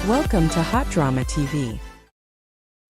Welcome to HotDrama TV.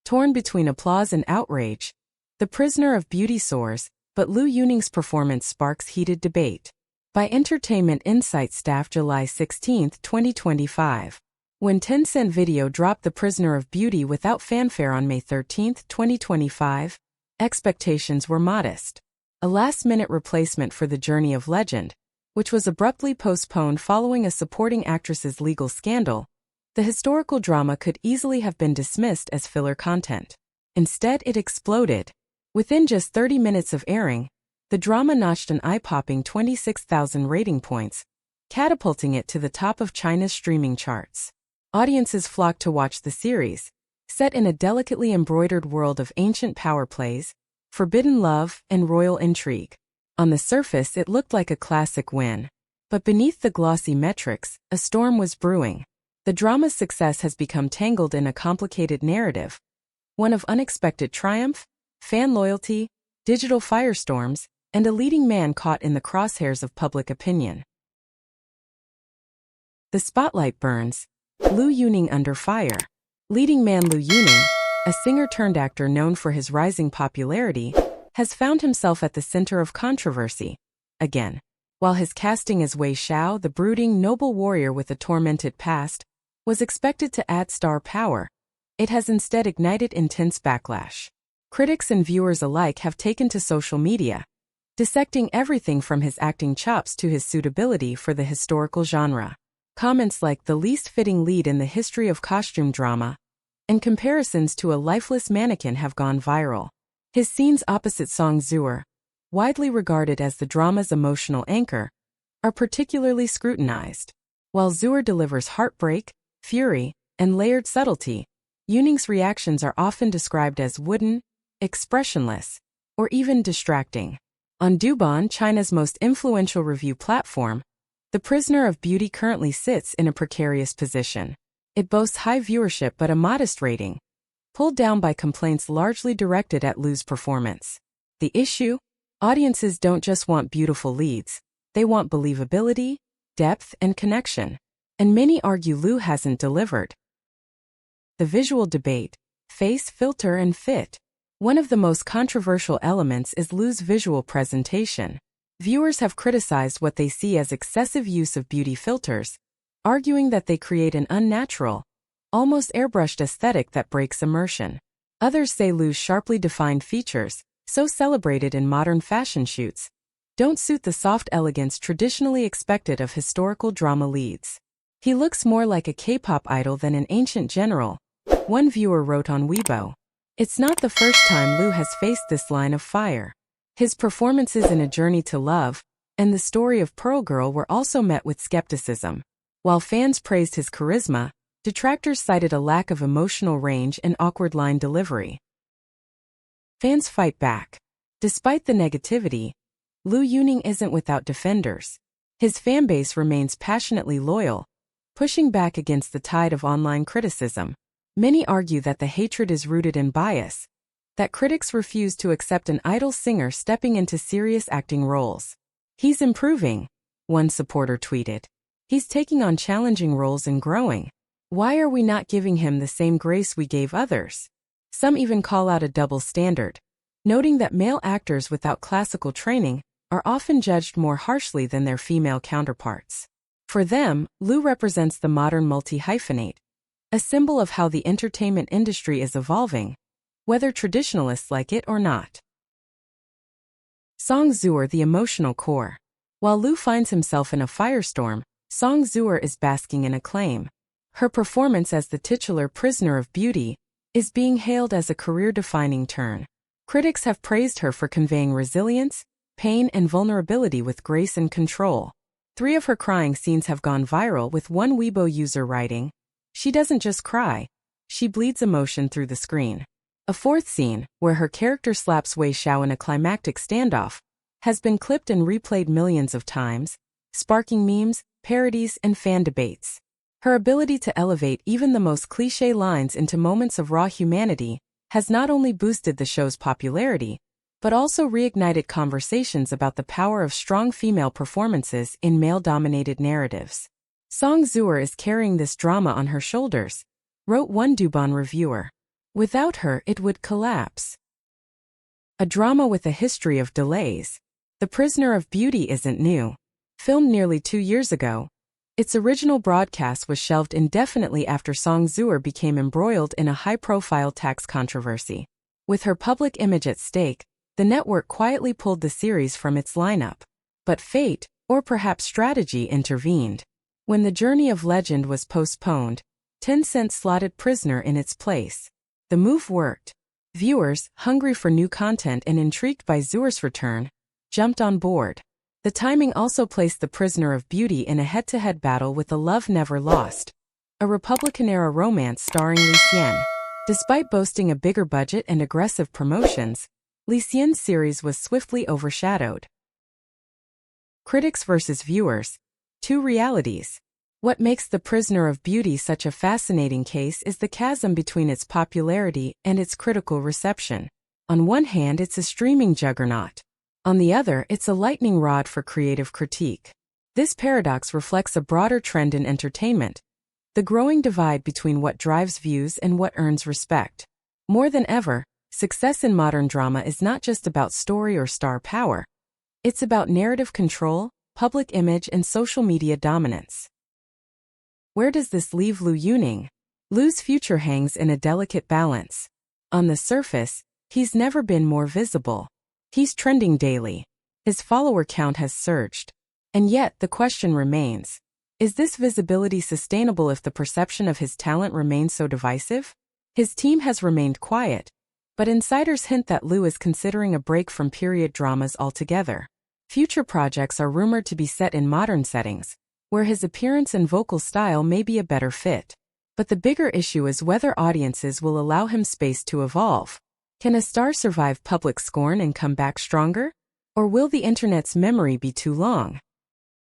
Torn between applause and outrage, The Prisoner of Beauty soars, but Liu Yuning's performance sparks heated debate. By Entertainment Insight staff July 16, 2025. When Tencent Video dropped The Prisoner of Beauty without fanfare on May 13, 2025, expectations were modest. A last-minute replacement for The Journey of Legend, which was abruptly postponed following a supporting actress's legal scandal, the historical drama could easily have been dismissed as filler content. Instead, it exploded. Within just 30 minutes of airing, the drama notched an eye-popping 26,000 rating points, catapulting it to the top of China's streaming charts. Audiences flocked to watch the series, set in a delicately embroidered world of ancient power plays, forbidden love, and royal intrigue. On the surface, it looked like a classic win. But beneath the glossy metrics, a storm was brewing. The drama's success has become tangled in a complicated narrative, one of unexpected triumph, fan loyalty, digital firestorms, and a leading man caught in the crosshairs of public opinion. The spotlight burns. Liu Yuning under fire. Leading man Liu Yuning, a singer-turned-actor known for his rising popularity, has found himself at the center of controversy. Again, while his casting as Wei Xiao, the brooding, noble warrior with a tormented past, was expected to add star power, it has instead ignited intense backlash. Critics and viewers alike have taken to social media, dissecting everything from his acting chops to his suitability for the historical genre. Comments like "the least fitting lead in the history of costume drama" and comparisons to a lifeless mannequin have gone viral. His scenes opposite Song Zuer, widely regarded as the drama's emotional anchor, are particularly scrutinized. While Zuer delivers heartbreak, fury, and layered subtlety, Yuning's reactions are often described as wooden, expressionless, or even distracting. On Douban, China's most influential review platform, The Prisoner of Beauty currently sits in a precarious position. It boasts high viewership but a modest rating, pulled down by complaints largely directed at Liu's performance. The issue? Audiences don't just want beautiful leads, they want believability, depth, and connection. And many argue Liu hasn't delivered. The visual debate, face, filter, and fit. One of the most controversial elements is Liu's visual presentation. Viewers have criticized what they see as excessive use of beauty filters, arguing that they create an unnatural, almost airbrushed aesthetic that breaks immersion. Others say Liu's sharply defined features, so celebrated in modern fashion shoots, don't suit the soft elegance traditionally expected of historical drama leads. He looks more like a K-pop idol than an ancient general, one viewer wrote on Weibo. It's not the first time Liu has faced this line of fire. His performances in A Journey to Love and The Story of Pearl Girl were also met with skepticism. While fans praised his charisma, detractors cited a lack of emotional range and awkward line delivery. Fans fight back. Despite the negativity, Liu Yuning isn't without defenders. His fanbase remains passionately loyal, pushing back against the tide of online criticism. Many argue that the hatred is rooted in bias, that critics refuse to accept an idol singer stepping into serious acting roles. "He's improving," one supporter tweeted. "He's taking on challenging roles and growing. Why are we not giving him the same grace we gave others?" Some even call out a double standard, noting that male actors without classical training are often judged more harshly than their female counterparts. For them, Liu represents the modern multi-hyphenate, a symbol of how the entertainment industry is evolving, whether traditionalists like it or not. Song Zuer, the emotional core. While Liu finds himself in a firestorm, Song Zuer is basking in acclaim. Her performance as the titular Prisoner of Beauty is being hailed as a career-defining turn. Critics have praised her for conveying resilience, pain, and vulnerability with grace and control. 3 of her crying scenes have gone viral, with one Weibo user writing, "She doesn't just cry, she bleeds emotion through the screen." A 4th scene, where her character slaps Wei Xiao in a climactic standoff, has been clipped and replayed millions of times, sparking memes, parodies, and fan debates. Her ability to elevate even the most cliché lines into moments of raw humanity has not only boosted the show's popularity, but also reignited conversations about the power of strong female performances in male-dominated narratives. Song Zuer is carrying this drama on her shoulders, wrote one Dubon reviewer. Without her, it would collapse. A drama with a history of delays. The Prisoner of Beauty isn't new. Filmed nearly 2 years ago, its original broadcast was shelved indefinitely after Song Zuer became embroiled in a high-profile tax controversy. With her public image at stake, the network quietly pulled the series from its lineup. But fate, or perhaps strategy, intervened. When The Journey of Legend was postponed, Tencent slotted Prisoner in its place. The move worked. Viewers, hungry for new content and intrigued by Zuer's return, jumped on board. The timing also placed The Prisoner of Beauty in a head-to-head battle with The Love Never Lost, a Republican-era romance starring Lius. Despite boasting a bigger budget and aggressive promotions, Lius' series was swiftly overshadowed. Critics versus viewers. Two realities. What makes The Prisoner of Beauty such a fascinating case is the chasm between its popularity and its critical reception. On one hand, it's a streaming juggernaut. On the other, it's a lightning rod for creative critique. This paradox reflects a broader trend in entertainment: the growing divide between what drives views and what earns respect. More than ever, success in modern drama is not just about story or star power. It's about narrative control, public image, and social media dominance. Where does this leave Liu Yuning? Liu's future hangs in a delicate balance. On the surface, he's never been more visible. He's trending daily. His follower count has surged. And yet, the question remains: is this visibility sustainable if the perception of his talent remains so divisive? His team has remained quiet, but insiders hint that Liu is considering a break from period dramas altogether. Future projects are rumored to be set in modern settings, where his appearance and vocal style may be a better fit. But the bigger issue is whether audiences will allow him space to evolve. Can a star survive public scorn and come back stronger? Or will the internet's memory be too long?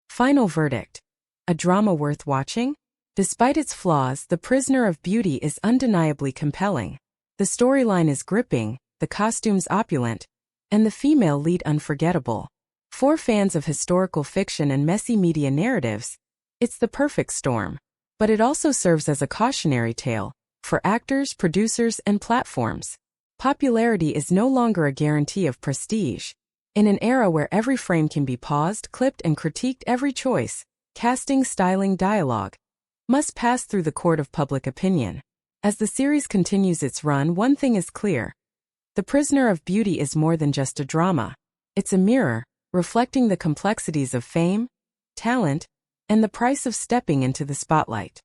Final verdict. A drama worth watching? Despite its flaws, The Prisoner of Beauty is undeniably compelling. The storyline is gripping, the costumes opulent, and the female lead unforgettable. For fans of historical fiction and messy media narratives, it's the perfect storm. But it also serves as a cautionary tale for actors, producers, and platforms. Popularity is no longer a guarantee of prestige. In an era where every frame can be paused, clipped, and critiqued, every choice, casting, styling, dialogue, must pass through the court of public opinion. As the series continues its run, one thing is clear: The Prisoner of Beauty is more than just a drama. It's a mirror, reflecting the complexities of fame, talent, and the price of stepping into the spotlight.